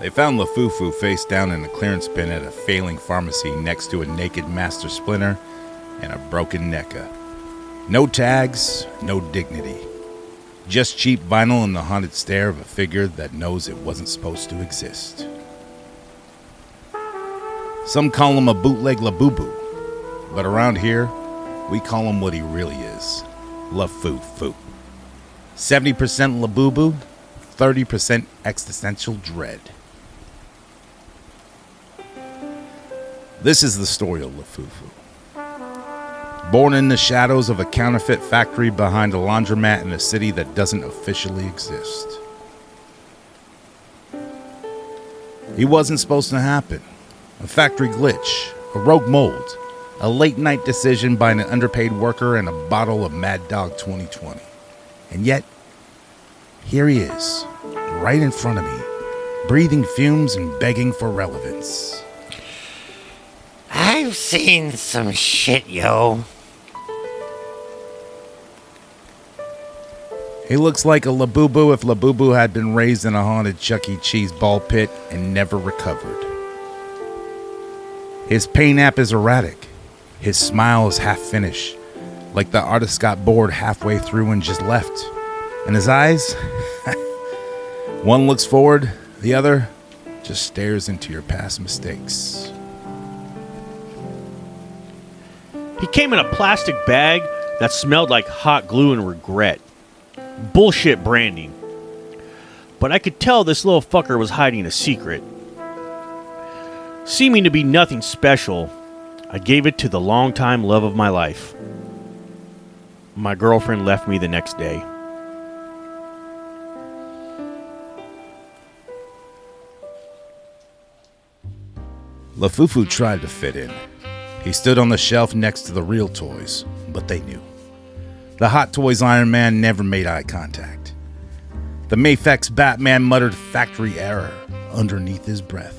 They found Lafufu face down in a clearance bin at a failing pharmacy next to a naked Master Splinter and a broken NECA. No tags, no dignity. Just cheap vinyl and the haunted stare of a figure that knows it wasn't supposed to exist. Some call him a bootleg Labubu, but around here, we call him what he really is, Lafufu. 70% Labubu, 30% existential dread. This is the story of Lafufu. Born in the shadows of a counterfeit factory behind a laundromat in a city that doesn't officially exist. He wasn't supposed to happen. A factory glitch, a rogue mold, a late-night decision by an underpaid worker, and a bottle of Mad Dog 2020. And yet, here he is, right in front of me, breathing fumes and begging for relevance. I've seen some shit, yo. He looks like a Labubu if Labubu had been raised in a haunted Chuck E. Cheese ball pit and never recovered. His pain app is erratic. His smile is half-finished, like the artist got bored halfway through and just left. And his eyes? One looks forward, the other just stares into your past mistakes. He came in a plastic bag that smelled like hot glue and regret. Bullshit branding. But I could tell this little fucker was hiding a secret. Seeming to be nothing special, I gave it to the longtime love of my life. My girlfriend left me the next day. Lafufu tried to fit in. He stood on the shelf next to the real toys, but they knew. The Hot Toys Iron Man never made eye contact. The Mafex Batman muttered factory error underneath his breath.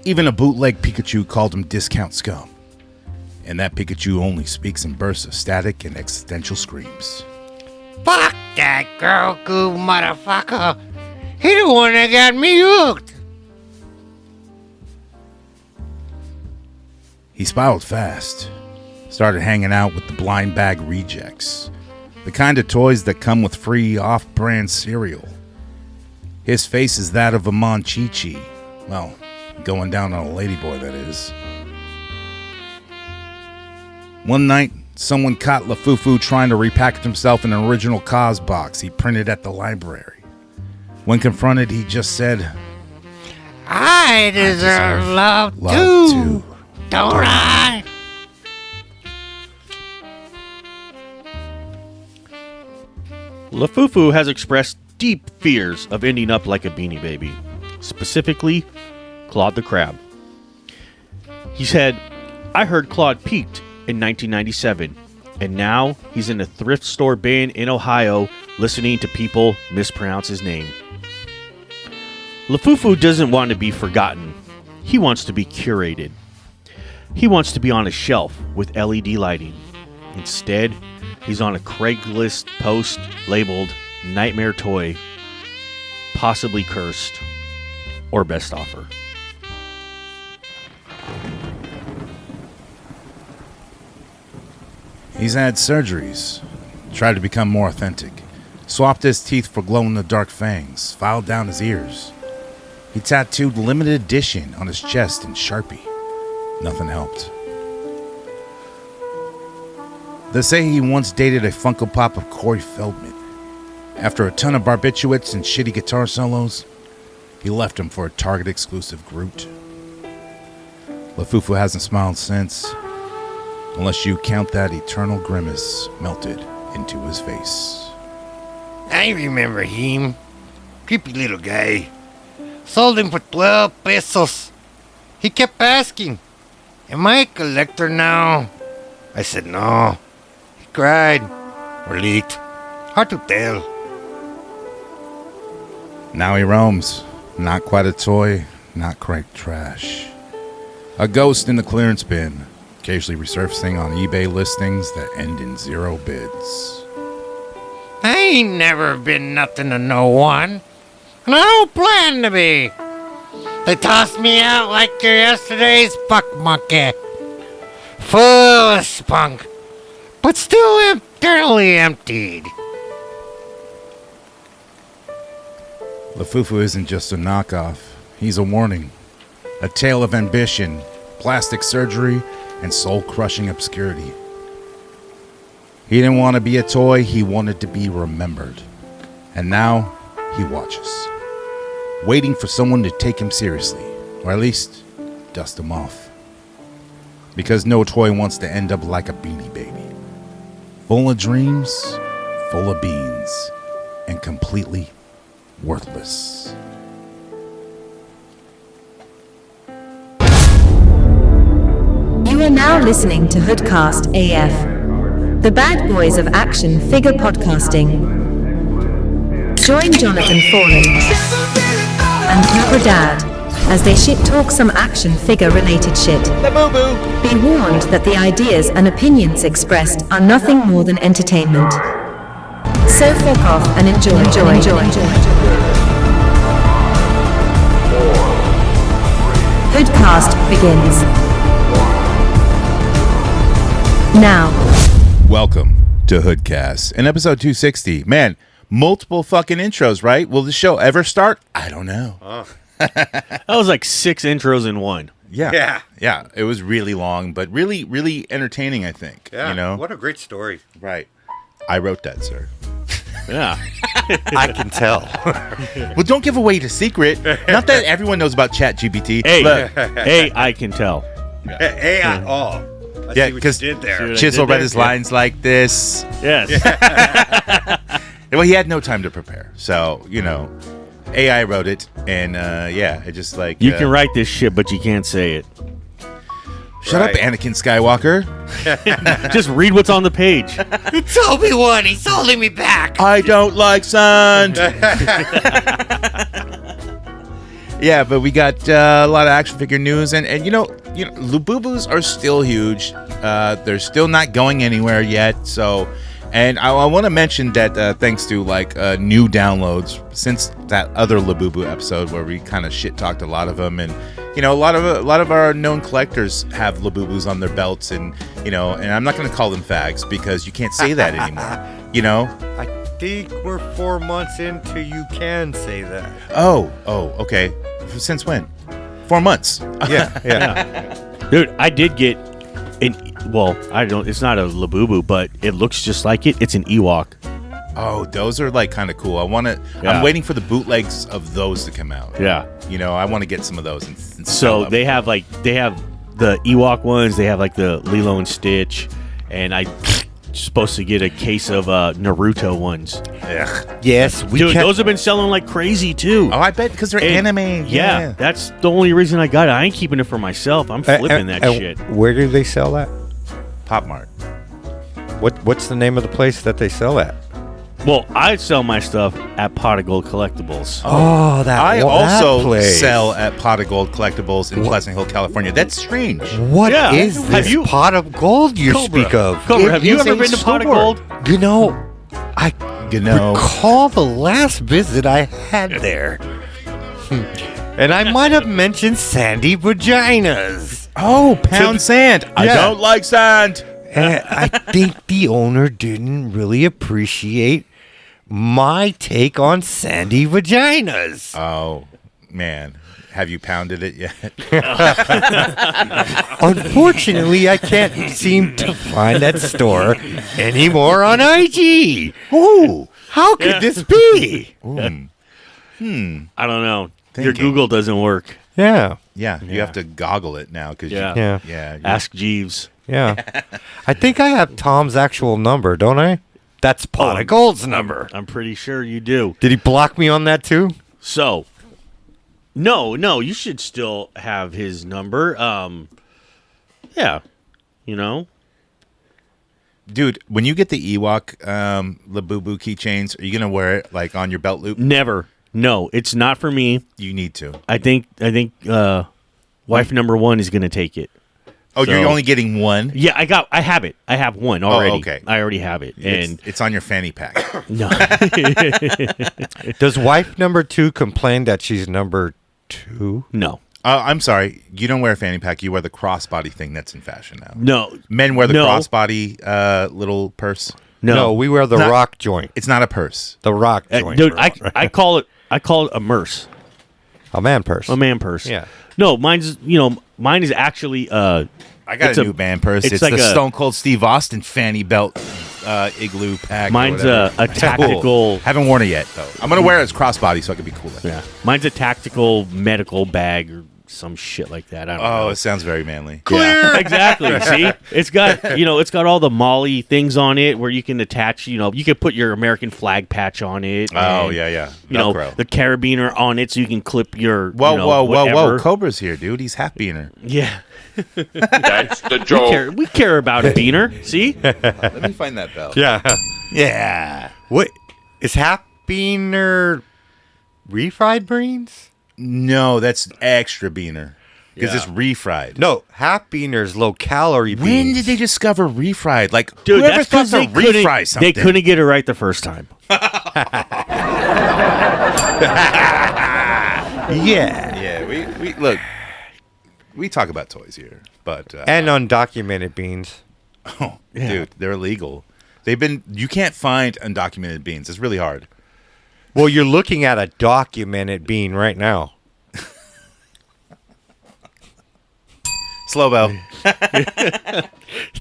Even a bootleg Pikachu called him discount scum. And that Pikachu only speaks in bursts of static and existential screams. Fuck that Goku motherfucker. He the one that got me hooked. He spiraled fast. Started hanging out with the blind bag rejects. The kind of toys that come with free off-brand cereal. His face is that of a Mon-Chi-Chi. Well, going down on a ladyboy, that is. One night, someone caught Lafufu trying to repackage himself in an original Cos box he printed at the library. When confronted, he just said, I deserve love too. Don't I? Lafufu has expressed deep fears of ending up like a Beanie Baby, specifically Claude the Crab. He said, I heard Claude peaked in 1997, and now he's in a thrift store bin in Ohio listening to people mispronounce his name. Lafufu doesn't want to be forgotten. He wants to be curated. He wants to be on a shelf with LED lighting. Instead, he's on a Craigslist post labeled Nightmare Toy, possibly cursed, or best offer. He's had surgeries, tried to become more authentic, swapped his teeth for glow-in-the-dark fangs, filed down his ears. He tattooed limited edition on his chest in Sharpie. Nothing helped. They say he once dated a Funko Pop of Corey Feldman. After a ton of barbiturates and shitty guitar solos, he left him for a Target-exclusive Groot. Lafufu hasn't smiled since, unless you count that eternal grimace melted into his face. I remember him. Creepy little guy. Sold him for 12 pesos. He kept asking, am I a collector now? I said no. He cried. Or leaked. Hard to tell. Now he roams. Not quite a toy, not quite trash. A ghost in the clearance bin, occasionally resurfacing on eBay listings that end in 0 bids. I ain't never been nothing to no one. And I don't plan to be. They tossed me out like you're yesterday's buck monkey. Full of spunk, but still internally emptied. Lafufu isn't just a knockoff. He's a warning. A tale of ambition, plastic surgery, and soul-crushing obscurity. He didn't want to be a toy, he wanted to be remembered. And now, he watches. Waiting for someone to take him seriously, or at least, dust him off. Because no toy wants to end up like a Beanie Baby. Full of dreams, full of beans, and completely worthless. You are now listening to HoodCastAF, the bad boys of action figure podcasting. Join Jonathan Fallen and Cobra Dad as they shit talk some action figure related shit. Labubu. Be warned that the ideas and opinions expressed are nothing more than entertainment. So fuck off and enjoy. Hoodcast begins now. Welcome to Hoodcast, in episode 260. Man, multiple fucking intros, right? Will the show ever start? I don't know. That was like 6 intros in one. Yeah. It was really long, but really, really entertaining, I think. Yeah, You know? what a great story. Right. I wrote that, sir. Yeah. I can tell. Well, don't give away the secret. Not that everyone knows about ChatGPT. Hey, Look, hey, I can tell. Hey, I Yeah, see what 'cause- you did there. Dude, Chisel did read that? his lines like this. Yes. Well, he had no time to prepare. So, AI wrote it. And, it just like... You can write this shit, but you can't say it. Shut up, Right. Anakin Skywalker. Just read what's on the page. It's Obi-Wan. He's holding me back. I don't like sand. Yeah, but we got a lot of action figure news, and Labubus are still huge. They're still not going anywhere yet. So, and I want to mention that thanks to new downloads since that other Labubu episode where we kind of shit talked a lot of them, and a lot of our known collectors have Labubus on their belts, and and I'm not going to call them fags because you can't say that anymore. I think we're 4 months into you can say that. Oh, okay. Since when? 4 months. Yeah. Dude, I did get it's not a Labubu, but it looks just like it. It's an Ewok. Oh, those are kind of cool. Yeah. I'm waiting for the bootlegs of those to come out. Yeah. I want to get some of those. And sell So them. they have the Ewok ones. They have the Lilo and Stitch, and I'm supposed to get a case of Naruto ones. Ugh. Yes, Dude, those have been selling like crazy too. Oh, I bet because they're And- anime. Yeah, that's the only reason I got it. I ain't keeping it for myself. I'm flipping that shit. Where do they sell that? Pop Mart. What's the name of the place that they sell at? Well, I sell my stuff at Pot of Gold Collectibles. Oh, I also sell at Pot of Gold Collectibles in Pleasant Hill, California. That's strange. What Yeah. is Have this you- pot of gold you speak of? Cobra, have you is ever a been to Pot of store. Gold? I recall the last visit I had there. And I might have mentioned sandy vaginas. Oh, pound sand. I Yeah. don't like sand. And I think the owner didn't really appreciate my take on sandy vaginas. Oh, man. Have you pounded it yet? Unfortunately, I can't seem to find that store anymore on IG. Ooh. How could this be? Mm. I don't know. Your Thinking. Google doesn't work. Yeah. Yeah, you have to goggle it now because Yeah. Yeah. yeah. Ask Jeeves. Yeah. I think I have Tom's actual number, don't I? That's Pot of Gold's number. I'm pretty sure you do. Did he block me on that too? So, no, you should still have his number. Yeah, Dude, when you get the Ewok Labubu keychains, are you gonna wear it on your belt loop? never. No, it's not for me. You need to. I think wife number 1 is gonna take it. Oh, So- you're only getting one. Yeah, I have it. I have one already. okay. I already have it. And It's on your fanny pack. no. Does wife number 2 complain that she's number 2. No. I'm sorry. You don't wear a fanny pack. You wear the crossbody thing that's in fashion now. No. Men wear the No. crossbody little purse. No, we wear the rock joint. It's not a purse. The rock joint. Dude, I call it a merce. A man purse. A man purse. Yeah. No, mine is actually I got a new man purse. It's like the a- Stone Cold Steve Austin fanny belt igloo pack. or Mine's whatever. a It's cool. tactical- Haven't worn it yet though. I'm gonna wear it as crossbody so I can be cool. Yeah. Mine's a tactical medical bag or some shit like that. I don't know. Oh, it sounds very manly. Yeah, exactly. See, it's got all the Molly things on it where you can attach. You can put your American flag patch on it. Oh and, yeah. You know Velcro. the carabiner on it, so you can clip your. Whoa. whatever. Cobra's here, dude. He's half beaner. Yeah, That's the joke. we care about a beaner. See, Let me find that belt. Yeah. Yeah. What is half beaner refried beans? No, that's extra beaner because it's refried. No, half beaner's low calorie beans. When did they discover refried? Like, dude, whoever that's thought because to refry something? they couldn't get it right the first time. Yeah. Yeah, we look. We talk about toys here, but And undocumented beans. oh, dude, they're illegal. You can't find undocumented beans. It's really hard. Well, you're looking at a documented bean right now. Slow bell,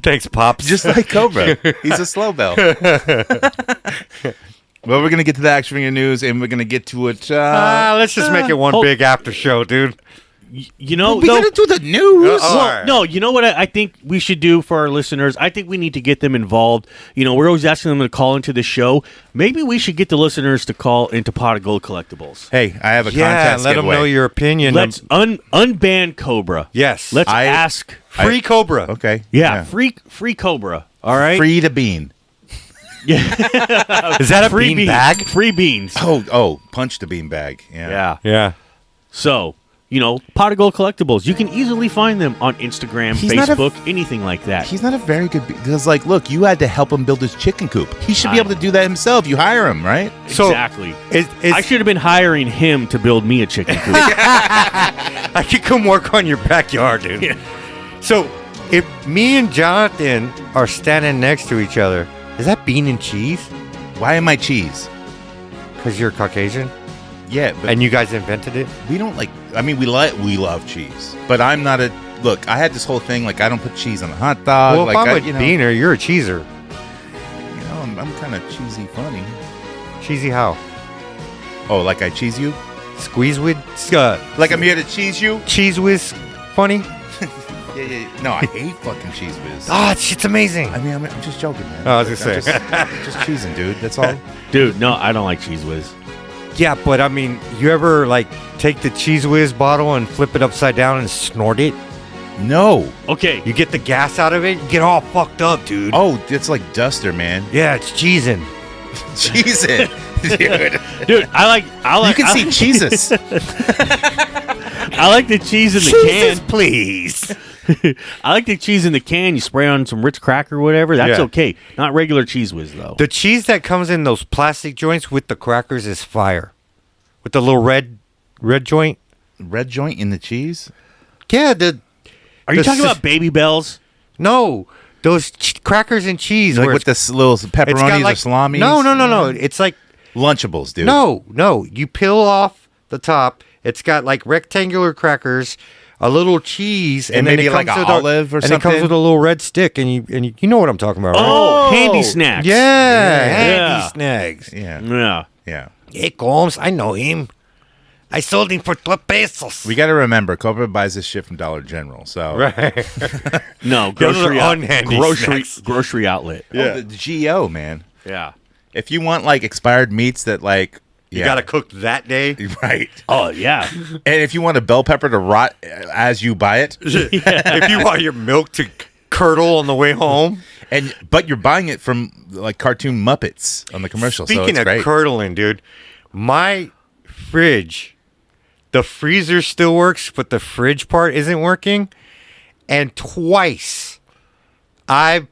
Thanks, Pops. just like Cobra. He's a slow bell. Well, we're gonna get to the action figure news, and we're gonna get to it. let's just make it one hold- big after show, dude. You know, we though- gotta do the news. Oh, Well, all right. no, you know what I think we should do for our listeners? I think we need to get them involved. We're always asking them to call into the show. Maybe we should get the listeners to call into Pot of Gold Collectibles. Hey, I have a Yeah, contest let them giveaway. know your opinion. Let's unban Cobra. Yes. Let's I- ask. Free Cobra. Okay. Yeah, free Cobra. All right. Free to bean. Yeah. Is that a Free bean beans. bag? Free beans. Oh, punch the bean bag. Yeah. Yeah. Yeah. So, Pot of Gold Collectibles. You can easily find them on Instagram, He's not a- Facebook, anything like that. He's not a very good because, like, look, you had to help him build his chicken coop. He should be able to do that himself. You hire him, right? So Exactly. it's, I should have been hiring him to build me a chicken coop. I could come work on your backyard, dude. Yeah. So if me and Jonathan are standing next to each other, is that bean and cheese? Why am I cheese? Because you're Caucasian Yeah, but and you guys invented it? we don't like. I mean, we love cheese, but I'm not a. Look, I had this whole thing like I don't put cheese on a hot dog. Well, like if I'm I, a beaner, you're a cheeser. I'm kind of cheesy funny. Cheesy how? Oh, like I cheese you? Squeeze with Like I'm here to cheese you? cheese whiz funny? Yeah. No, I hate fucking cheese whiz. Ah, shit's amazing. I mean, I'm just joking, man. Oh, I was gonna I'm say. just cheesing, dude. That's all. Dude, no, I don't like Cheese Whiz. Yeah, but I mean, you ever like take the cheese whiz bottle and flip it upside down and snort it? No. Okay. You get the gas out of it, you get all fucked up, dude. Oh, it's like Duster, man. Yeah, it's cheesing. Cheesing, dude. Dude, I like You can see Jesus. I like the cheese in the Jesus, can. please. I like the cheese in the can. You spray on some Ritz cracker or whatever. That's Yeah. okay. Not regular Cheese Whiz though. The cheese that comes in those plastic joints with the crackers is fire. With the little red joint. Red joint in the cheese? Yeah, Are you the talking s- about Baby Bells? no, those crackers and cheese. Like where with this little it's pepperonis got like or salami? No. It's like Lunchables, dude. no. You peel off the top. It's got like rectangular crackers, a little cheese, And then maybe it like comes a with olive or and it something? comes with a little red stick, and you know what I'm talking about, right? Oh, handy snacks. Yeah, Yeah. handy snacks. Yeah. Yeah. Yeah. Hey, Combs, I know him. I sold him for 12 pesos. We got to remember, Cobra buys this shit from Dollar General. So, Right. No, Those are grocery unhandy snacks. grocery outlet. the G.I.JOE, man. Yeah. If you want like expired meats that like, You got to cook that day. right. Oh yeah. And if you want a bell pepper to rot as you buy it, If you want your milk to curdle on the way home. but you're buying it from like cartoon Muppets on the commercial. Speaking so it's of great. curdling, dude, my fridge, the freezer still works, but the fridge part isn't working. And twice I've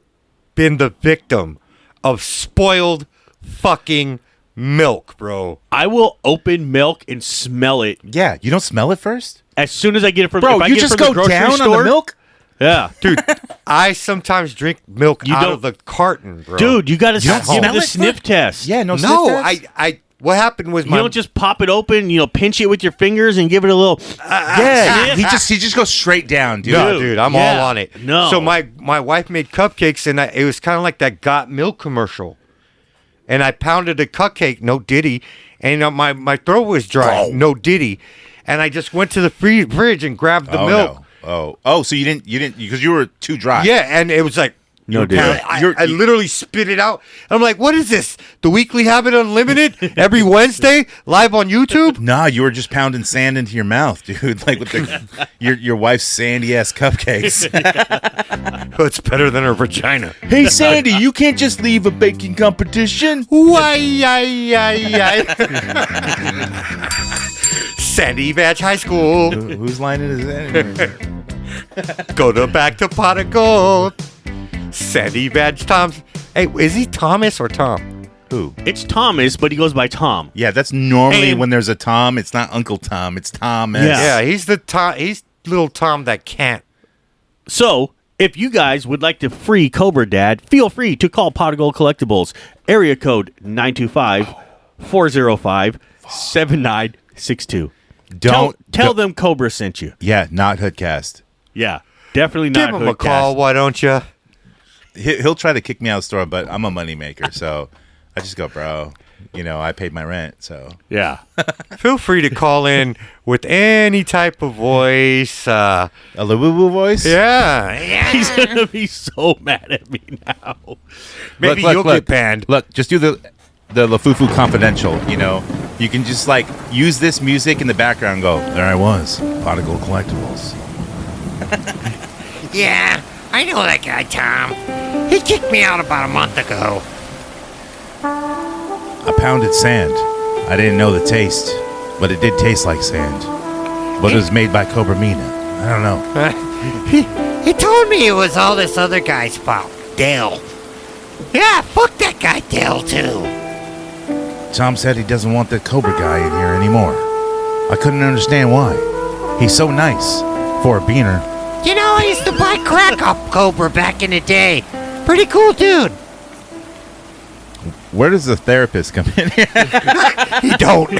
been the victim of spoiled fucking milk, bro. I will open milk and smell it Yeah, you don't smell it first? as soon as I get it from. Bro, if I you get it just from the go grocery down store, on the milk? Yeah, Dude, I sometimes drink milk You out don't- of the carton, bro. dude, you got to You don't give me smell the it sniff first? test. Yeah, no No, sniff test? I what happened was You my don't just pop it open, pinch it with your fingers and give it a little. Yeah, he just goes straight down, dude. No, dude, I'm yeah. all on it. No. So my wife made cupcakes, and it was kind of like that Got Milk commercial. And I pounded a cupcake, no diddy, and my throat was dry, no diddy. And I just went to the fridge and grabbed the milk. No. Oh, so you didn't because you were too dry. Yeah, and it was like, No, dude. I literally spit it out. I'm like, what is this? The Weekly Habit Unlimited? Every Wednesday? Live on YouTube? Nah, you were just pounding sand into your mouth, dude. Like with your wife's sandy ass cupcakes. Oh, it's better than her vagina. Hey, Sandy, you can't just leave a baking competition. Why, Sandy Batch High School. Whose line is that? Go to back to pot of gold. Sandy Badge Tom. Hey, is he Thomas or Tom? Who? It's Thomas, but he goes by Tom. Yeah, that's normally And- when there's a Tom. It's not Uncle Tom. It's Thomas. Yeah. Yeah, he's the Tom. He's little Tom that can't. So, if you guys would like to free Cobra Dad, feel free to call Pot of Gold Collectibles, area code 925-405-7962. Tell them Cobra sent you. Yeah, not HoodCast. Yeah, definitely not. Give him a call, why don't you? He'll try to kick me out of the store, but I'm a moneymaker, so I just go, bro. I paid my rent, so. Yeah. Feel free to call in with any type of voice. A Labubu voice? Yeah. He's going to be so mad at me now. Maybe Look, you'll look. get banned. Look, just do the Lafufu Confidential, You can just, use this music in the background and go, there I was, Pot of Gold Collectibles. Yeah, I know that guy, Tom. He kicked me out about a month ago. I pounded sand. I didn't know the taste, but it did taste like sand. But it was made by Cobra Mina. I don't know. He told me it was all this other guy's fault, Dale. Yeah, fuck that guy Dale, too. Tom said he doesn't want the Cobra guy in here anymore. I couldn't understand why. He's so nice for a beaner. I used to buy crack off Cobra back in the day. Pretty cool dude. Where does the therapist come in? He don't.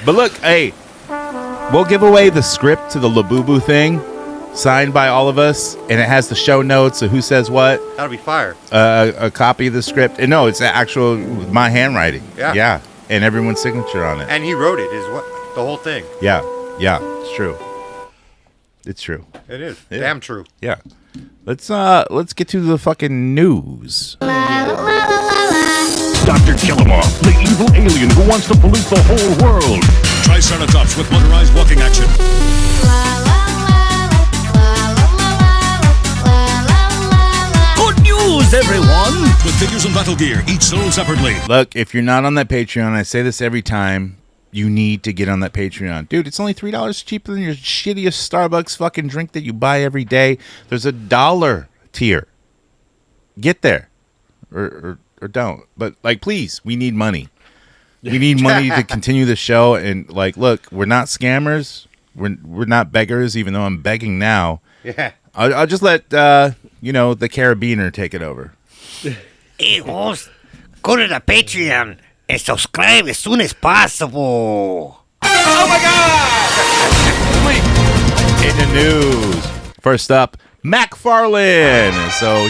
But look, hey, we'll give away the script to the Labubu thing, signed by all of us, and it has the show notes of who says what, That'll be fire. a copy of the script. And no, it's actual my handwriting. Yeah. And everyone's signature on it. And he wrote it, the whole thing. Yeah, it's true. It's true. It is. Yeah. Damn true. Yeah. Let's get to the fucking news. Dr. Killamoff, the evil alien who wants to pollute the whole world. Triceratops with motorized walking action. Good news, everyone! With figures and battle gear, each sold separately. Look, if you're not on that Patreon, I say this every time, you need to get on that Patreon. Dude, it's only $3 cheaper than your shittiest Starbucks fucking drink that you buy every day. There's a $1 tier. Get there. Or don't. But, please, we need money. We need money to continue the show. And, look, we're not scammers. We're not beggars, even though I'm begging now. Yeah. I'll just let, the Carabiner take it over. Hey, host, go to the Patreon and subscribe as soon as possible. In the news. First up, McFarlane. So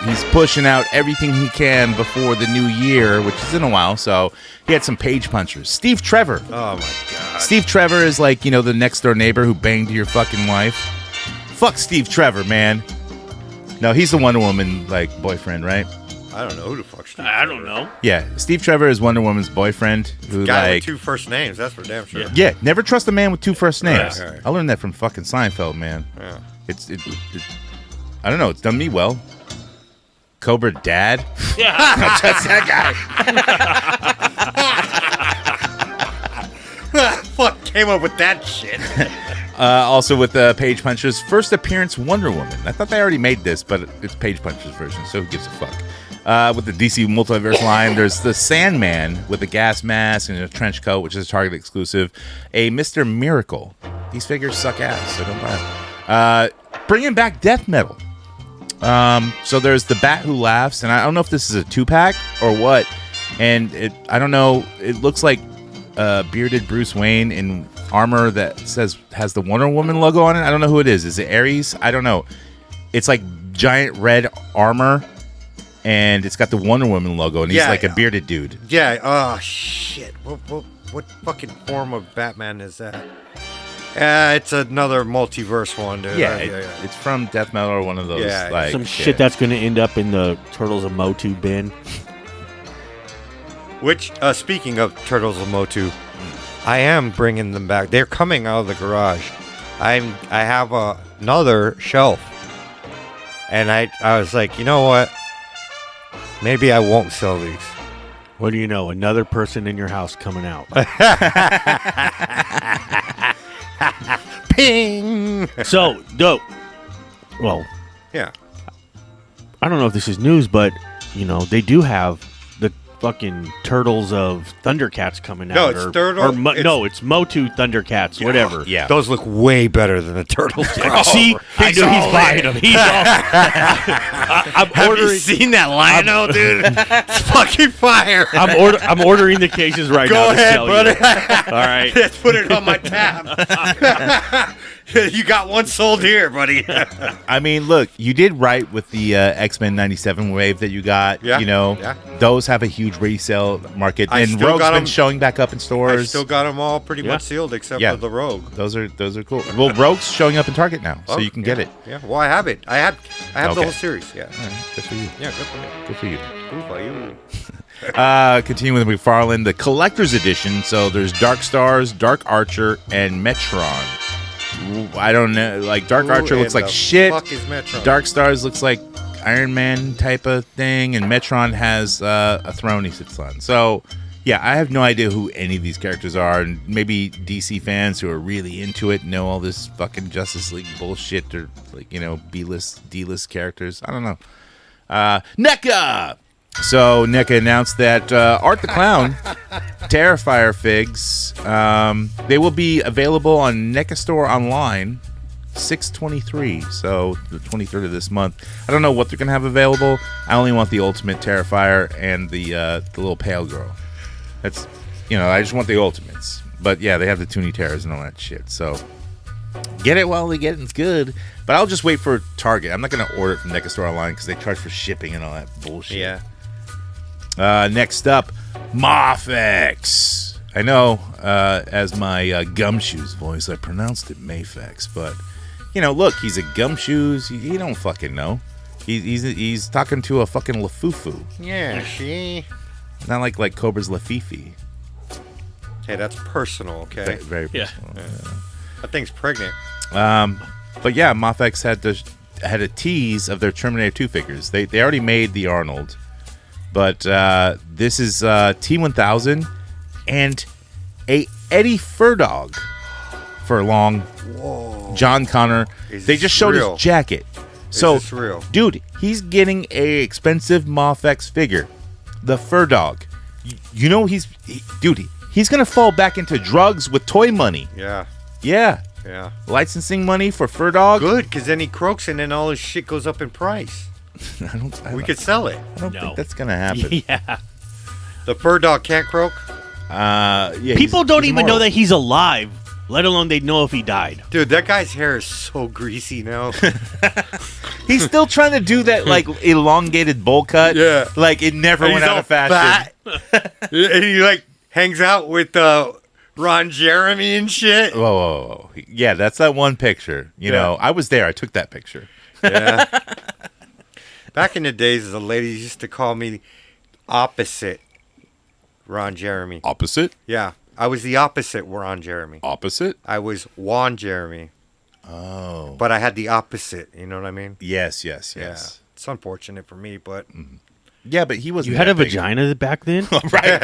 he's pushing out everything he can before the new year, which is in a while. So he had some page punchers. Steve Trevor. Oh, my God. Steve Trevor is the next door neighbor who banged your fucking wife. Fuck Steve Trevor, man. No, he's the Wonder Woman, boyfriend, right? I don't know who the fuck Steve I don't know. Yeah, Steve Trevor is Wonder Woman's boyfriend. Who, Guy with two first names, that's for damn sure. Yeah, never trust a man with two first names. Right. I learned that from fucking Seinfeld, man. Yeah. It's I don't know. It's done me well. Cobra Dad. Yeah. That's that guy. Fuck came up with that shit. Also with Page Puncher's first appearance, Wonder Woman. I thought they already made this, but it's Page Puncher's version, so who gives a fuck? with the DC Multiverse line. There's the Sandman with a gas mask and a trench coat, which is a Target exclusive. A Mr. Miracle. These figures suck ass, so don't buy them. Bringing back death metal. So there's the Bat Who Laughs, and I don't know if this is a 2-pack or what. And I don't know. It looks like bearded Bruce Wayne in armor that has the Wonder Woman logo on it. I don't know who it is. Is it Ares? I don't know. It's like giant red armor, and it's got the Wonder Woman logo, and he's like a bearded dude. Yeah. Oh shit. What fucking form of Batman is that? It's another multiverse one, dude. Yeah, it's from Death Metal or one of those. Yeah, like some shit that's going to end up in the Turtles of MOTU bin. Which, speaking of Turtles of MOTU, I am bringing them back. They're coming out of the garage. I have another shelf, and I was like, you know what? Maybe I won't sell these. What do you know? Another person in your house coming out. Ping. So dope. Well, yeah. I don't know if this is news, but they do have the fucking Turtles of Thundercats coming out. No, it's it's MOTU Thundercats, whatever. Yeah, those look way better than the Turtles. See, he's buying them. He's I'm Have ordering. you seen that lino, dude? It's fucking fire. I'm ordering the cases right now. Go ahead, to brother. All right, let's put it on my tab. You got one sold here, buddy. I mean, look, you did right with the X-Men 97 wave that you got. Yeah. Those have a huge resale market, I and still Rogue's got been 'em. showing back up in I stores. still got them all pretty much sealed except for the Rogue. Those are cool. Well, Rogue's showing up in Target now, so you can get it. Yeah, well, I have it. I have the whole series. Yeah. All right, good for you. Yeah, good for me. Good for you. Good for you. Continuing with McFarlane, the collector's edition. So there's Dark Stars, Dark Archer, and Metron. I don't know. Like Dark Archer looks like shit. Fuck is Metron? Dark Stars looks like Iron Man type of thing, and Metron has a throne he sits on. So yeah, I have no idea who any of these characters are, and maybe DC fans who are really into it know all this fucking Justice League bullshit, or like B-list, D-list characters. I don't know. NECA. So NECA announced that Art the Clown Terrifier figs, they will be available on NECA Store online 6/23, so the 23rd of this month. I don't know what they're gonna have available. I only want the Ultimate Terrifier and the little pale girl. That's I just want the Ultimates. But yeah, they have the Toonie Terrors and all that shit. So get it while they get it. It's good. But I'll just wait for Target. I'm not gonna order it from NECA Store online because they charge for shipping and all that bullshit. Yeah. Next up, Mafex. I know, as my Gumshoes voice, I pronounced it Mafex, but look, he's a Gumshoes. He don't fucking know. He's talking to a fucking Lafufu. Yeah, she. Not like Cobra's Lafifi. Hey, that's personal, okay? Very personal. Yeah. That thing's pregnant. But yeah, Mafex had a tease of their Terminator 2 figures. They already made the Arnold. But this is T1000 and a Eddie Furdog Furlong. Whoa. John Connor. They just showed his jacket. So, is this real? Dude, he's getting a expensive Mafex figure. The Furdog. He's going to fall back into drugs with toy money. Yeah. Yeah. Yeah. Licensing money for Furdog. Good, because then he croaks and then all his shit goes up in price. We could sell it. I don't think that's gonna happen. Yeah. The fur dog can't croak? Yeah. People don't he's even immortal. know that he's alive, let alone they know if he died. Dude, that guy's hair is so greasy now. He's still trying to do that like elongated bowl cut. Yeah. Like it never And went he's out all of fashion. fat. And he like hangs out with Ron Jeremy and shit. Whoa. Yeah, that's that one picture. You know, I was there. I took that picture. Yeah. Back in the days, the ladies used to call me opposite Ron Jeremy. Opposite? Yeah. I was the opposite Ron Jeremy. Opposite? I was Juan Jeremy. Oh. But I had the opposite. You know what I mean? Yes. Yeah. It's unfortunate for me, but... Yeah, but he was. You had a vagina back then? Right.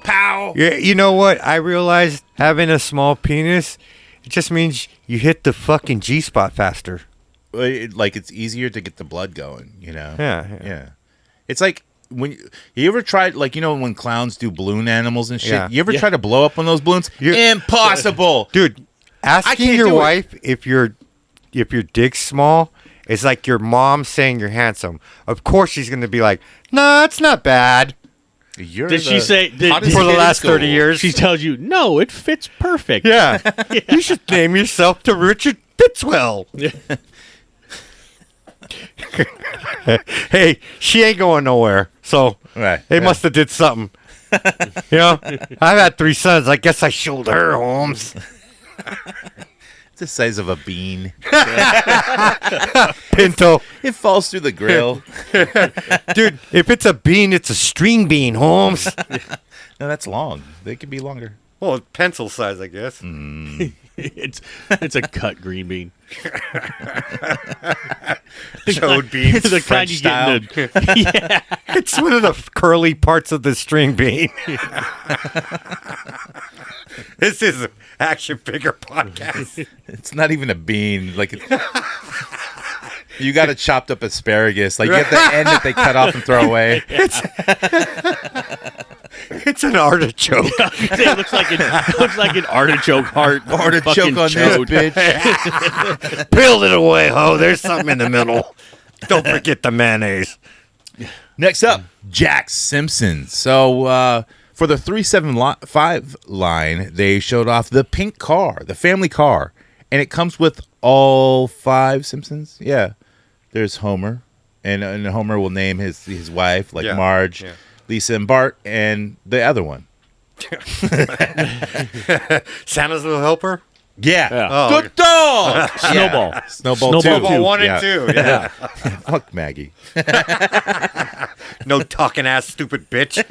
Pow. Yeah, you know what? I realized having a small penis, it just means you hit the fucking G-spot faster. like it's easier to get the blood going, Yeah. It's like when you ever tried, like, when clowns do balloon animals and shit. Yeah. You ever try to blow up one of those balloons? Impossible, Dude. Asking can't your do it. wife if your dick's small is like your mom saying you're handsome. Of course, she's gonna be like, "No, it's not bad." Did she say For the last 30 years? She tells you, no, it fits perfect. Yeah. You should name yourself to Richard Fitzwell. Hey, she ain't going nowhere. So Right, they yeah. must have did something. I've had 3 sons. I guess I showed her, Holmes. It's the size of a bean. Pinto. It falls through the grill. Dude, if it's a bean, it's a string bean, Holmes. No, that's long. They could be longer. Well, pencil size, I guess. It's a cut green bean. Chode bean. It's the kind French you get in the, It's one of the curly parts of the string bean. This is an action figure podcast. It's not even a bean. Like you got a chopped up asparagus. Like you get the end that they cut off and throw away. It's an artichoke. it looks like an artichoke heart. Artichoke fucking on chode. this bitch. Peel it away, ho. There's something in the middle. Don't forget the mayonnaise. Next up, Jack Simpson. So for the 375 line, they showed off the pink car, the family car, and it comes with all 5 Simpsons. Yeah, there's Homer, and Homer will name his wife, like Marge, Lisa, and Bart, and the other one. Santa's Little Helper? Yeah. Oh, Good dog. Snowball. Snowball Snowball 2. 1 and 2. Yeah. Fuck Maggie. No talking ass stupid bitch.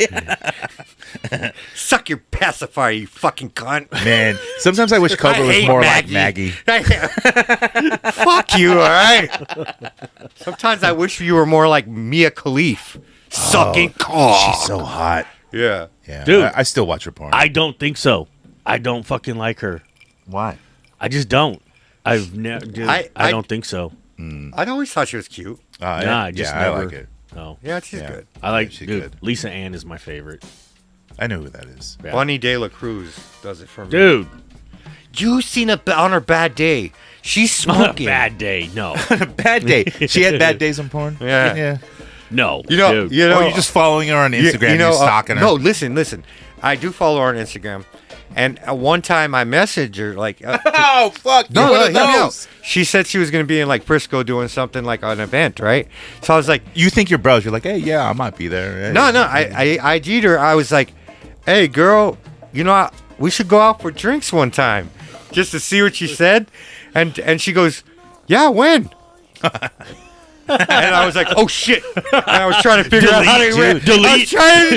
Suck your pacifier, you fucking cunt. Man, sometimes I wish Cobra was hate more Maggie. like Maggie. Fuck you, all right? Sometimes I wish you were more like Mia Khalif. Sucking cock. She's so hot. Yeah. Yeah, Dude. I still watch her porn. I don't think so. I don't fucking like her. Why? I just don't. I've never. I don't think so. I'd always thought she was cute. Nah, I just I never. like it. No. Yeah, she's Yeah. good. I like, She's dude, good. Lisa Ann is my favorite. I know who that is. Yeah. Bunny De La Cruz does it for me. Dude, You seen her on her bad day. She's on a smoking. bad day. No. Bad day. She had bad days on porn. Yeah. Yeah. No. You know, dude. you know, Oh, you're just following her on Instagram. you You're stalking her. No, listen. I do follow her on Instagram. And one time I messaged her, like... Oh, fuck. No, you're one of hear me out. those. She said she was going to be in, like, Frisco doing something, like, an event, right? So I was like... You think you're bros. You're like, hey, yeah, I might be there. Hey. No, I IG'd her. I was like, hey, girl, we should go out for drinks one time. Just to see what she said. And she goes, yeah, when? And I was like, oh, shit. And I was trying to figure out how to Delete. I was trying to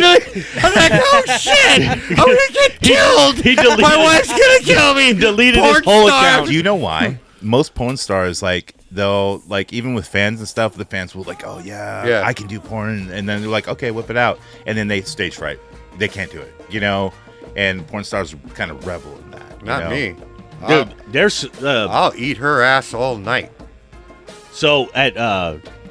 I was like, oh, shit. I'm going to get killed. he deleted- My wife's going to kill me. Deleted his Porn whole star. account. Do you know why? Most porn stars, like, they'll, like, even with fans and stuff, the fans will, like, oh, yeah, I can do porn. And then they're like, okay, whip it out. And then they stage fright. They can't do it, And porn stars kind of revel in that. Not me. Dude, there's I'll eat her ass all night. so at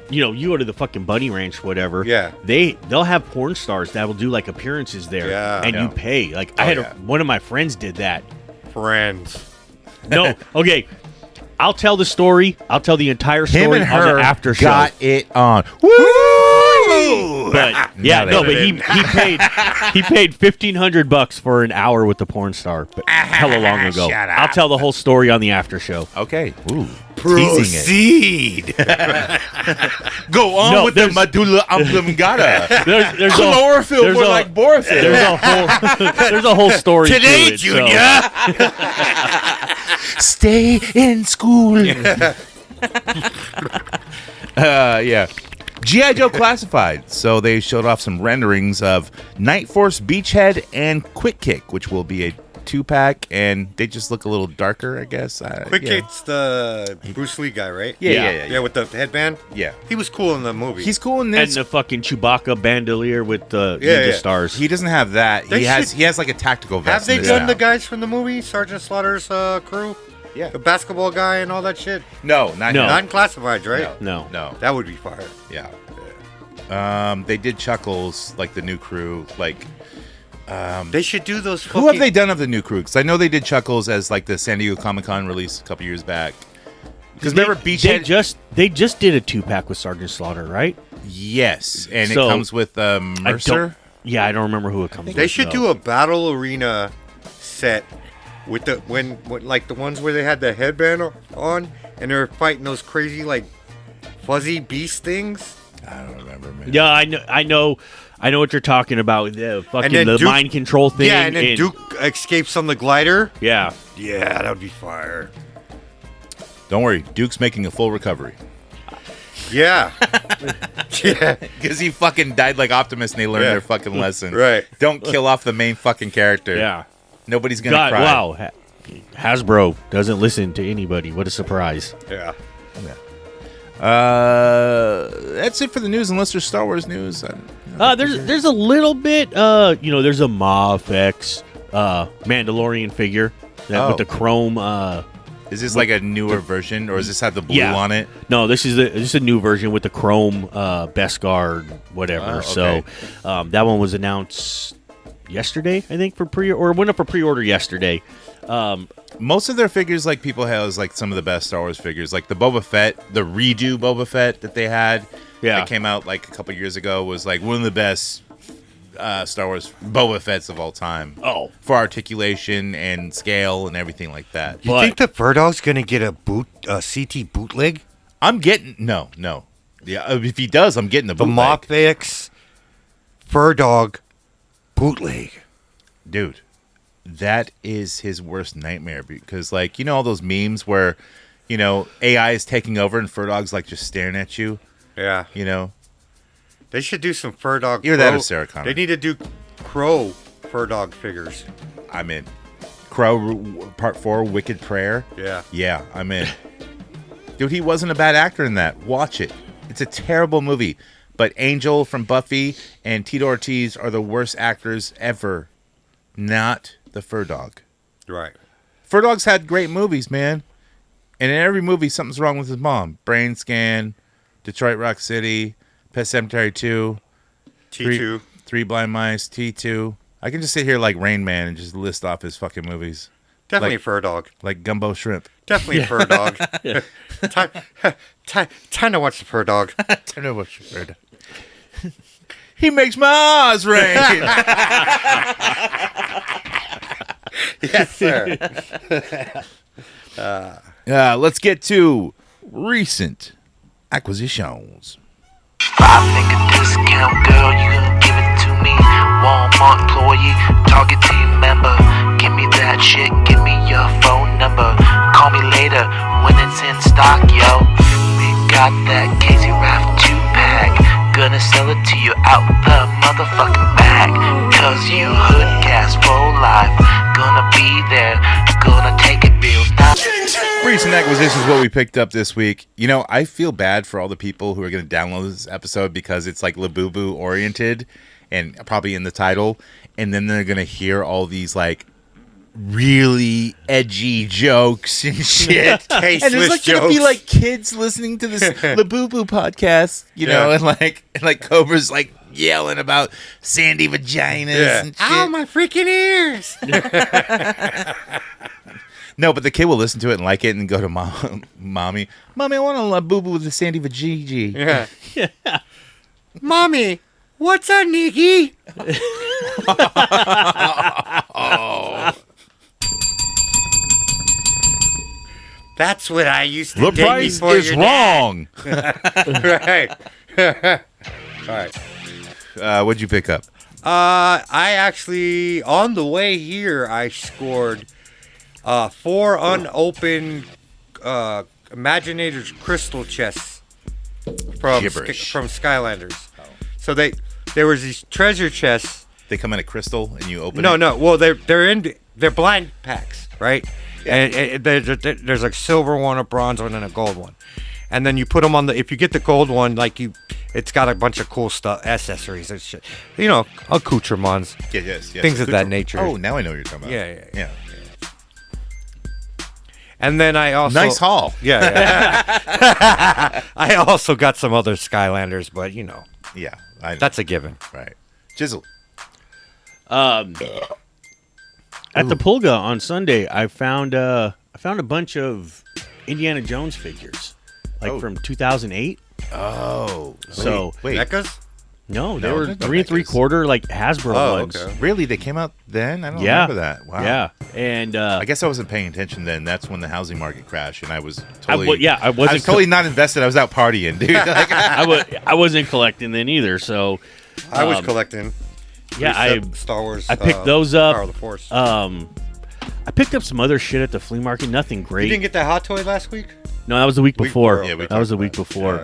you go to the fucking Bunny Ranch, whatever. Yeah. They'll have porn stars that will do like appearances there. Yeah. And Yeah. you pay. Like I had one of my friends did that. Friends. No, okay. I'll tell the story. I'll tell the entire story Him and on her the after show. got it on. Woo! But yeah, Now no, they but he paid $1,500 for an hour with the porn star, but hella long ago. Shut up. I'll tell the whole story on the after show. Okay. Ooh. Proceed. Go on No, with the there's- medulla oblongata. There's Chlorophyll more like borophyll. There's a whole story Today, to it, so- Junior. Stay in school. Yeah. G.I. Joe Classified. So they showed off some renderings of Night Force Beachhead and Quick Kick, which will be a 2-pack, and they just look a little darker, I guess. Quick yeah. Kick's the Bruce Lee guy, right? Yeah. with the headband. Yeah. He was cool in the movie. He's cool in And this. the fucking Chewbacca bandolier with the Yeah, ninja yeah. stars. He doesn't have that. They He has like a tactical vest. Have they in this done the now. guys from the movie Sergeant Slaughter's crew? Yeah. The basketball guy and all that shit. No, not No. him. Not in classifieds, right? No. No. That would be fire. Yeah. They did Chuckles, like the new crew. Like, They should do those. who have they done of the new crew? Because I know they did Chuckles as like the San Diego Comic-Con release a couple years back. Because remember Beachhead? They just did a 2-pack with Sergeant Slaughter, right? Yes, and So, it comes with Mercer. I don't remember who it comes with. They should though. do a battle arena set with the when like the ones where they had the headband on and they were fighting those crazy like fuzzy beast things. I don't remember, man. Yeah, I know what you're talking about. The fucking then the Duke- mind control thing. Yeah, and then Duke escapes on the glider. Yeah. Yeah, that would be fire. Don't worry, Duke's making a full recovery. Yeah. Yeah. Because he fucking died like Optimus and they learned Yeah. their fucking lesson. Right. Don't kill off the main fucking character. Yeah. Nobody's going to God, cry. wow. Hasbro doesn't listen to anybody. What a surprise. Yeah. That's it for the news, unless there's Star Wars news. There's a little bit, there's a Moff X Mandalorian figure with the chrome. Is this like a newer version, or does this have the blue Yeah. on it? No, this is a new version with the chrome Beskar whatever. Oh, okay. So that one was announced yesterday, I think, went up for pre-order yesterday. Most of their figures, like people have, is like some of the best Star Wars figures. Like the Boba Fett, the redo Boba Fett that they had, that came out like a couple years ago, was like one of the best Star Wars Boba Fetts of all time. Oh, for articulation and scale and everything like that. You think the Furdog's gonna get a CT bootleg? I'm getting no. Yeah, if he does, I'm getting the The bootleg. Moff X Furdog bootleg. Dude, that is his worst nightmare because, like, you know, all those memes where, you know, AI is taking over and Furdog's like just staring at you. Yeah. You know, They should do some Furdog. Either that or Sarah Connor. They need to do Crow Furdog figures. I'm in. Crow Part 4, Wicked Prayer. Yeah, I'm in. Dude, he wasn't a bad actor in that. Watch it. It's a terrible movie. But Angel from Buffy and Tito Ortiz are the worst actors ever. Not the Furdog. Right. Furdog's had great movies, man. And in every movie, something's wrong with his mom. Brain Scan, Detroit Rock City, Pet Sematary 2, T2. Three Blind Mice, T2. I can just sit here like Rain Man and just list off his fucking movies. Definitely like, Furdog. Like Gumbo Shrimp. Definitely Furdog. Time to watch the Furdog. Time to watch the Furdog. He makes my eyes rain. Yes, sir. Let's get to recent acquisitions. 5-figure discount, girl, you gon' give it to me. Walmart employee, Target team member. Give me that shit, give me your phone number. Call me later when it's in stock, yo. We got that Casey Raft 2-pack. Gonna sell it to you out the motherfucking bag. Cause you hoodcast for life. Gonna be there, gonna take it real nice. Recent acquisitions is what we picked up this week. You know, I feel bad for all the people who are going to download this episode because it's like Labubu oriented and probably in the title. And then they're going to hear all these like really edgy jokes and shit. And there's like going to be like kids listening to this Labubu podcast, you know, and like Cobra's like yelling about sandy vaginas and shit. Ow, my freaking ears. No, but the kid will listen to it and like it and go to mommy, I want a Labubu with the sandy vajiji. Yeah. Mommy, what's a niggy? That's what I used to The date price before is your wrong. Right. All right. What'd you pick up? I actually, on the way here, I scored 4 unopened Imaginator's crystal chests from Skylanders. So there was these treasure chests. They come in a crystal and you open it? No. Well, they're blind packs, right? Yeah. And there's like silver one, a bronze one, and a gold one. And then you put them on if you get the gold one, it's got a bunch of cool stuff, accessories and shit. You know, accoutrements. Yes. Things of that nature. Oh, now I know what you're talking about. Yeah. And then I also Nice haul. Yeah. I also got some other Skylanders, but Yeah, I know. that's a given. Right. Jizzle. At the Pulga on Sunday, I found a bunch of Indiana Jones figures, from 2008. Oh. So wait. NECAs? No, they No, were they're no 3 3/4 like Hasbro ones. Okay. Really? They came out then? I don't Yeah, remember that. Wow. Yeah, and I guess I wasn't paying attention then. That's when the housing market crashed, and I was totally. I I wasn't was totally not invested. I was out partying, dude. Like, I wasn't collecting then either. So I was collecting. yeah, Star Wars. I picked those up. Power of the Force. I picked up some other shit at the flea market. Nothing great. You didn't get that hot toy last week? No, that was the week before. Yeah, we that was the talked week about before.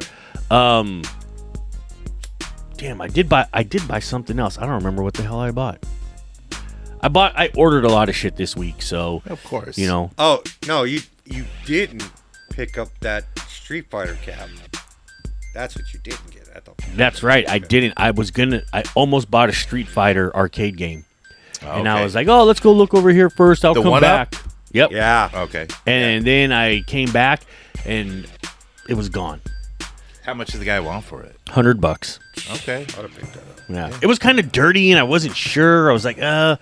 Damn, I did buy something else. I don't remember what the hell I bought. I ordered a lot of shit this week, so of course. Oh no, you didn't pick up that Street Fighter cap. That's what you didn't get. That's right. I didn't. I almost bought a Street Fighter arcade game, and I was like, "Oh, let's go look over here first. I'll The come 1-Up? back." Yep. Yeah. Okay. And then I came back, and it was gone. How much does the guy want for it? $100. Okay. I'd have picked that up. Yeah. It was kind of dirty, and I wasn't sure. I was like, my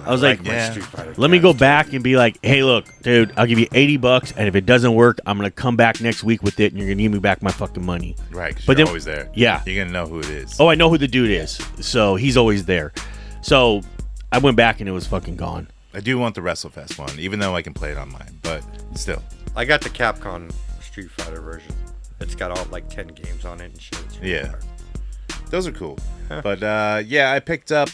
Street Fighter let me cap. go back and be like, hey, look, dude, I'll give you $80, and if it doesn't work, I'm gonna come back next week with it, and you're gonna give me back my fucking money. Right. Because But you're then- always there. Yeah. You're gonna know who it is. Oh, I know who the dude is, so he's always there. So I went back, and it was fucking gone. I do want the WrestleFest one, even though I can play it online. But still. I got the Capcom Street Fighter version. It's got all 10 games on it and shit. It's really Yeah. hard. Those are cool. But I picked up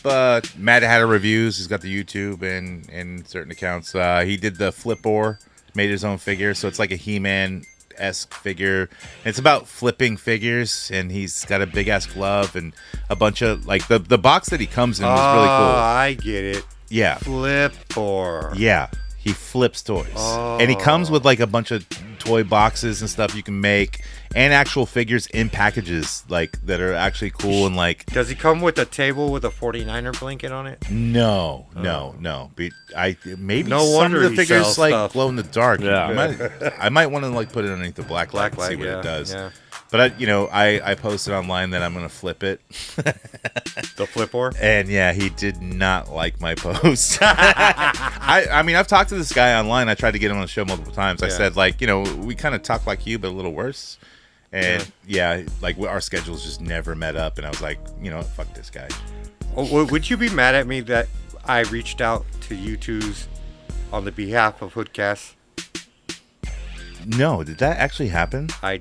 Mad Hatter Reviews. He's got the YouTube and certain accounts. He did the Flip-Or, made his own figure. So it's like a He-Man-esque figure. And it's about flipping figures. And he's got a big-ass glove and a bunch of, the box that he comes in is really cool. I get it. Yeah. Flip-Or. Yeah. He flips toys. And he comes with a bunch of toy boxes and stuff you can make and actual figures in packages that are actually cool and Does he come with a table with a 49er blanket on it? No. Maybe No some wonder of the he figures sells stuff. glow in the dark. Yeah. I might want to put it underneath the black light and see what it does. Yeah. But I posted online that I'm gonna flip it. The Flip-Or? And yeah, he did not like my post. I mean, I've talked to this guy online. I tried to get him on the show multiple times. I said, we kind of talk like you, but a little worse. And our schedules just never met up. And I was like, fuck this guy. Would you be mad at me that I reached out to U2s on the behalf of HoodCast? No, did that actually happen? I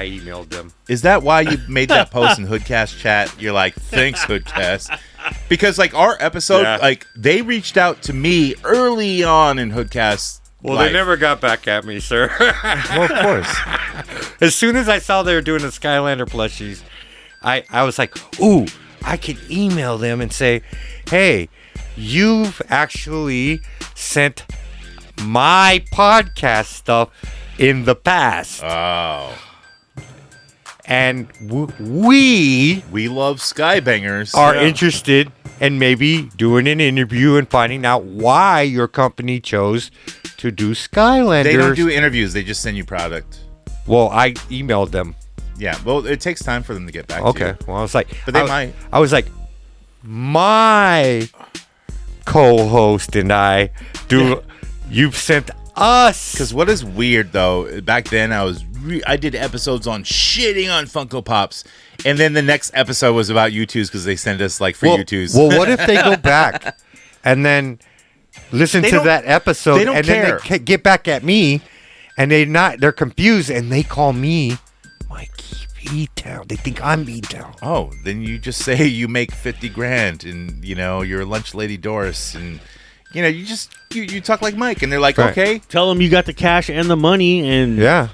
emailed them. Is that why you made that post in HoodCast chat? You're like, thanks, HoodCast. Because our episode, they reached out to me early on in HoodCast. Well, they never got back at me, sir. Well, of course. As soon as I saw they were doing the Skylander plushies, I was like, ooh, I could email them and say, hey, you've actually sent my podcast stuff in the past. Oh. And we love Skybangers. are interested in maybe doing an interview and finding out why your company chose to do Skylanders. They don't do interviews. They just send you product. Well, I emailed them. Yeah. Well, it takes time for them to get back to Okay. you. Well, I was like, But they might. I was like, my co-host and I do. You've sent us. Because what is weird, though, back then I did episodes on shitting on Funko Pops. And then the next episode was about U2s because they sent us free U2s. Well, what if they go back and then listen to that episode and then they get back at me and they're confused and they call me Mikey B-Town. They think I'm B-Town. Oh, then you just say you make $50,000 and you're lunch lady Doris and you talk like Mike and they're like, Right. okay. Tell them you got the cash and the money, and Yeah.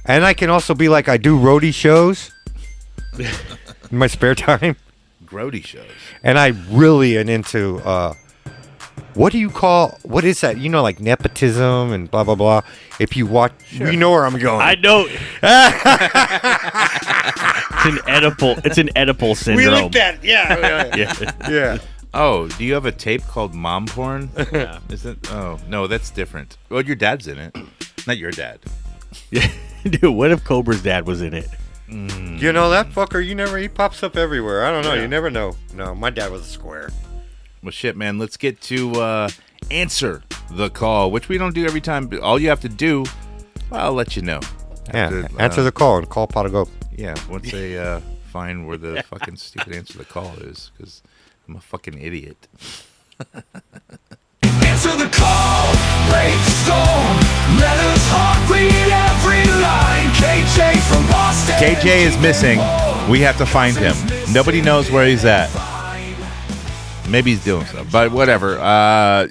And I can also be like, I do roadie shows in my spare time. Grody shows. And I really am into, what is that? Like nepotism and blah, blah, blah. If you watch, we know where I'm going. I know. It's an Oedipal syndrome. yeah. Yeah. Yeah. Oh, do you have a tape called Mom Porn? Yeah. Is it? Oh, no, that's different. Well, your dad's in it. Not your dad. Yeah. Dude, what if Cobra's dad was in it? You know that fucker? He pops up everywhere. I don't know. Yeah. You never know. No, my dad was a square. Well, shit, man. Let's get to answer the call, which we don't do every time. But all you have to do, well, I'll let you know. Answer the call and call pot to go. Yeah, once they find where the fucking stupid answer the call is, because I'm a fucking idiot. Answer the call, break the storm, let us heart read every line. KJ from Boston. KJ is missing. We have to find him. Nobody knows where he's at. Maybe he's doing stuff, but whatever.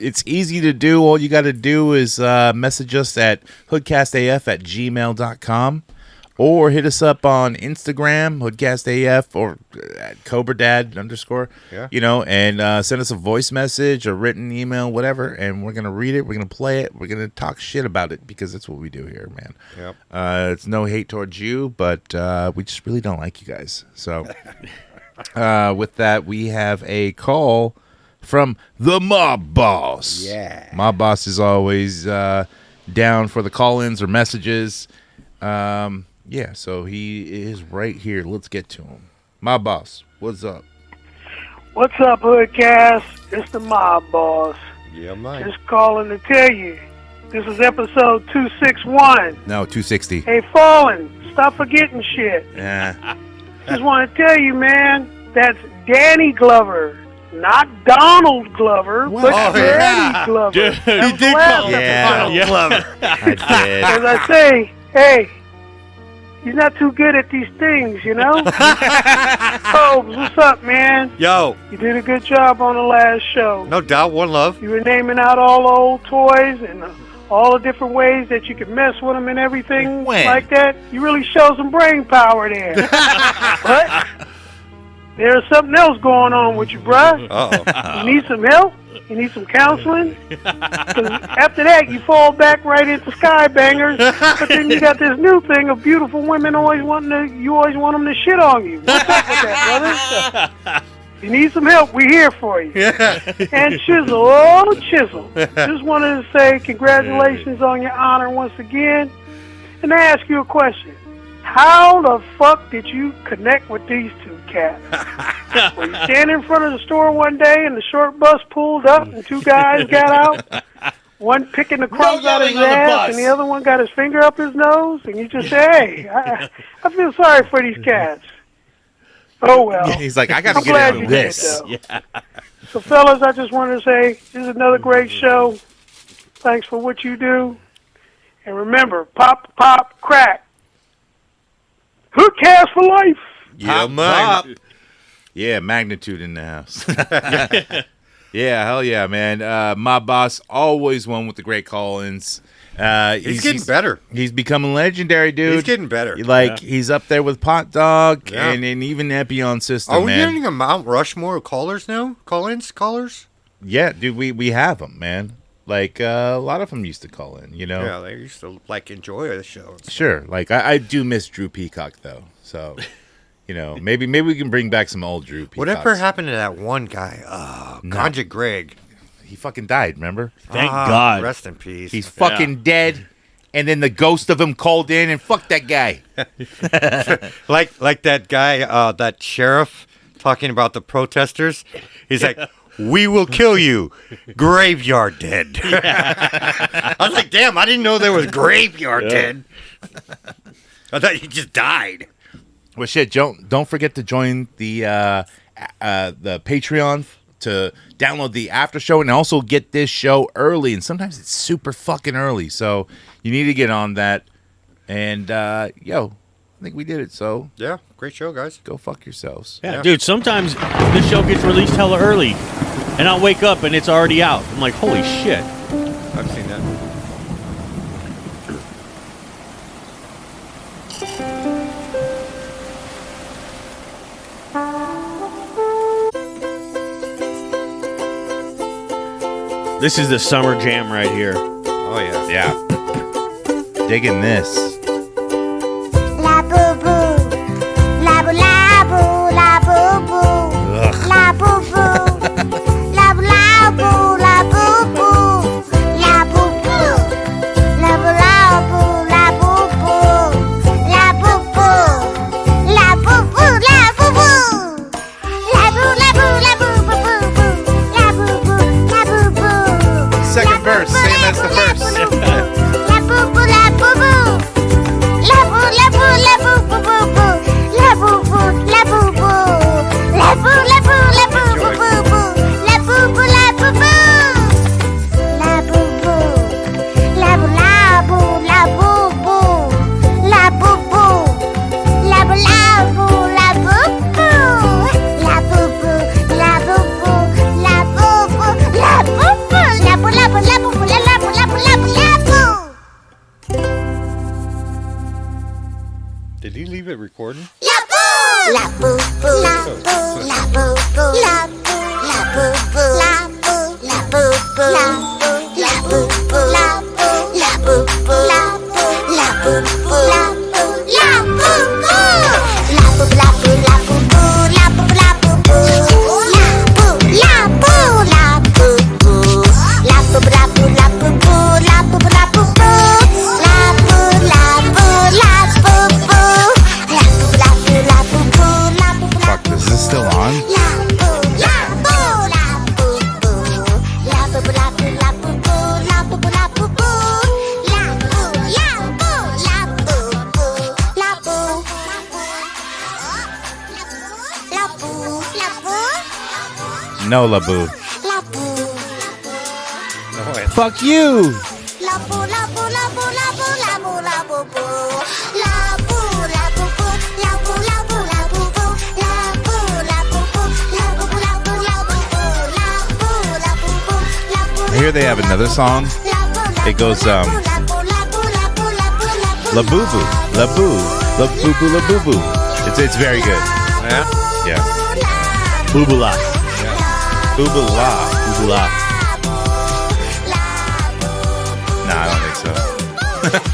It's easy to do. All you got to do is message us at HoodCastAF@gmail.com. Or hit us up on Instagram, HoodCastAF, or at CobraDad _. Yeah. You know, and send us a voice message, a written email, whatever, and we're gonna read it. We're gonna play it. We're gonna talk shit about it because that's what we do here, man. Yep. It's no hate towards you, but we just really don't like you guys. So, with that, we have a call from the Mob Boss. Yeah. Mob Boss is always down for the call-ins or messages. Yeah, so he is right here. Let's get to him. My boss, what's up? What's up, Hoodcast? It's the Mob Boss. Yeah, man. Just calling to tell you, this is episode 261. No, 260. Hey, Fallen, stop forgetting shit. Yeah. Just want to tell you, man, that's Danny Glover, not Donald Glover, but Danny Glover. Dude, That was the last episode. Glover. I did. As I say, hey, he's not too good at these things, you know? Cobes, what's up, man? Yo, You did a good job on the last show. no doubt, one love. You were naming out all the old toys and all the different ways that you could mess with them and everything When? like that. You really showed some brain power there. But there's something else going on with you, bruh. Uh-oh. You need some help? You need some counseling? 'Cause after that, you fall back right into skybangers. But then you got this new thing of beautiful women always want them to shit on you. What's up with that, brother? You need some help, we're here for you. And Chisel, oh Chisel, just wanted to say congratulations on your honor once again. And I ask you a question. How the fuck did you connect with these two cats? Were you standing in front of the store one day and the short bus pulled up and two guys got out? One picking the crumbs out of his ass and the other one got his finger up his nose? And you just say, hey, I feel sorry for these cats. Oh, well. He's like, I got to I'm get glad out you of did, this. though. So, fellas, I just wanted to say this is another great show. Thanks for what you do. And remember, pop, pop, crack. Hoodcast for life. Yeah, man. Yeah, magnitude in the house. Yeah, hell yeah, man. My boss, always one with the great call-ins. He's getting better. He's becoming legendary, dude. He's getting better. He's up there with Pot Dog Yeah. and even Epion System, Are we man. getting a Mount Rushmore of callers now? Call-ins? Callers? Yeah, dude, we have them, man. Like, a lot of them used to call in, you know? Yeah, they used to, enjoy the show. Sure. Like, I do miss Drew Peacock, though. So, you know, maybe we can bring back some old Drew Peacocks. Whatever happened to that one guy? Conjure Greg. He fucking died, remember? Thank God. Rest in peace. He's fucking dead. And then the ghost of him called in and fuck that guy. like that guy, that sheriff talking about the protesters. He's like, we will kill you. Graveyard dead. I was like, damn, I didn't know there was graveyard dead. I thought he just died. Well, shit, don't forget to join the Patreon to download the after show and also get this show early. And sometimes it's super fucking early, so you need to get on that. And I think we did it. So yeah, great show, guys. Go fuck yourselves. Yeah, dude. Sometimes this show gets released hella early, and I'll wake up and it's already out. I'm like, holy shit. I've seen that. This is the summer jam right here. Oh, yeah. Yeah. Digging this. Labubu, labu labu, labubu, labubu, verse. Same as the verse. Labubu, labubu. Labu, labu, labu, boo, boo, boo. Labubu, labubu. Labu, labu, labu, boo, boo, boo. Labubu, labubu. Labubu. Labu, labu, labubu. Labubu. Labu, labu, labubu. Labubu, labubu, labubu, labubu. Labu, labu, labubu, labu, labu, labu, labu. Did he leave it recording? Labu, labu, labu, labu, labu, labu, labu, labu, labu, labu, labu, Fuck, is this still on? No, Labu. Fuck you. I hear they have another song. It goes, Labubu, Labu, Labubu, Labubu. It's very good. Yeah? Yeah. Boobula. Boobala. Boobula. Nah, I don't think so.